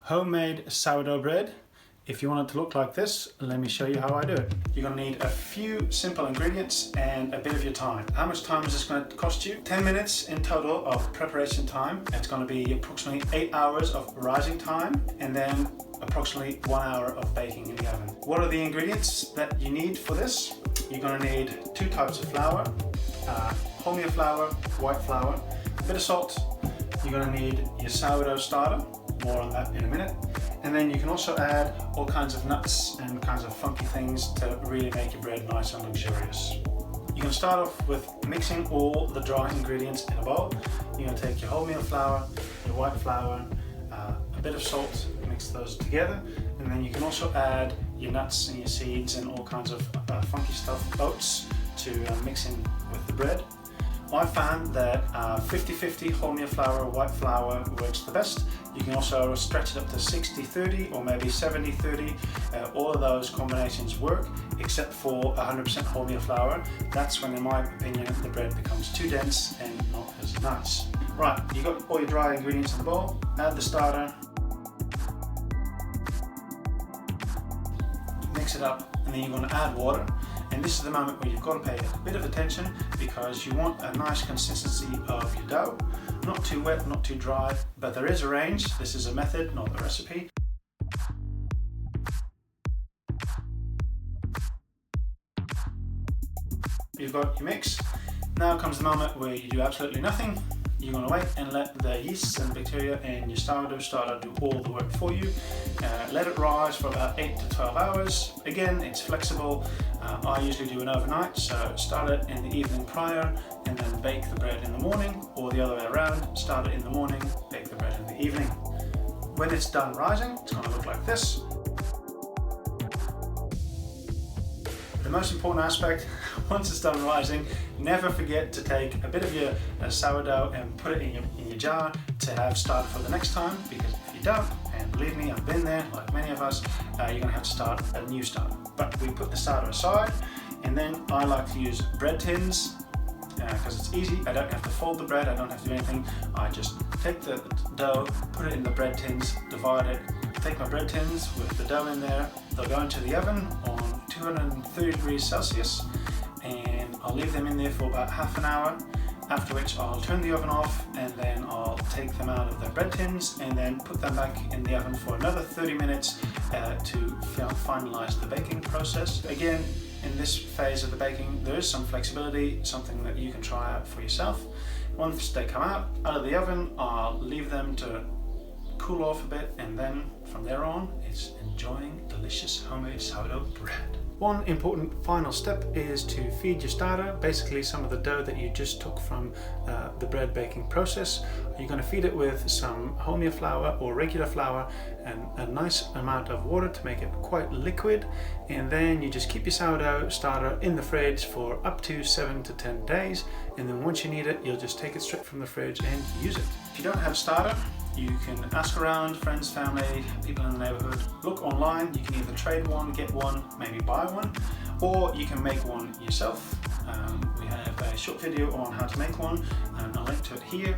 homemade sourdough bread. If you want it to look like this, let me show you how I do it. You're going to need a few simple ingredients and a bit of your time. How much time is this going to cost you? 10 minutes in total of preparation time. It's going to be approximately 8 hours of rising time and then approximately 1 hour of baking in the oven. What are the ingredients that you need for this? You're going to need 2 types of flour, wholemeal flour, white flour, a bit of salt. You're going to need your sourdough starter, more on that in a minute. And then you can also add all kinds of nuts and kinds of funky things to really make your bread nice and luxurious. You can start off with mixing all the dry ingredients in a bowl. You're going to take your wholemeal flour, your white flour, a bit of salt, mix those together, and then you can also add your nuts and your seeds and all kinds of funky stuff, oats, to mix in with the bread. I found that 50-50 wholemeal flour or white flour works the best. You can also stretch it up to 60-30 or maybe 70-30. All of those combinations work except for 100% wholemeal flour. That's when, in my opinion, the bread becomes too dense and not as nice. Right, you got all your dry ingredients in the bowl. Add the starter, mix it up, and then you're going to add water. And this is the moment where you've got to pay a bit of attention because you want a nice consistency of your dough. Not too wet, not too dry, but there is a range. This is a method, not a recipe. You've got your mix. Now comes the moment where you do absolutely nothing. You're going to wait and let the yeasts and bacteria in your sourdough starter do all the work for you. Let it rise for about 8 to 12 hours. Again, it's flexible. I usually do it overnight, so start it in the evening prior and then bake the bread in the morning, or the other way around, start it in the morning, bake the bread in the evening. When it's done rising, it's going to look like this. The most important aspect, once it's done rising, never forget to take a bit of your sourdough and put it in your jar to have started for the next time, because if you don't, and believe me, I've been there, like many of us, you're going to have to start a new starter. But we put the starter aside, and then I like to use bread tins, because it's easy. I don't have to fold the bread, I don't have to do anything. I just take the dough, put it in the bread tins, divide it, take my bread tins with the dough in there. They'll go into the oven on 230 degrees Celsius, and I'll leave them in there for about half an hour, after which I'll turn the oven off, and then I'll take them out of the bread tins and then put them back in the oven for another 30 minutes to finalize the baking process. Again, in this phase of the baking, there is some flexibility, something that you can try out for yourself. Once they come out of the oven, I'll leave them to cool off a bit, and then from there on, it's enjoying delicious homemade sourdough bread. One important final step is to feed your starter, basically some of the dough that you just took from the bread baking process. You're going to feed it with some wholemeal flour or regular flour and a nice amount of water to make it quite liquid, and then you just keep your sourdough starter in the fridge for up to 7 to 10 days, and then once you need it, you'll just take it straight from the fridge and use it. If you don't have starter, you can ask around, friends, family, people in the neighborhood. Look online, you can either trade one, get one, maybe buy one, or you can make one yourself. We have a short video on how to make one, and I'll link to it here.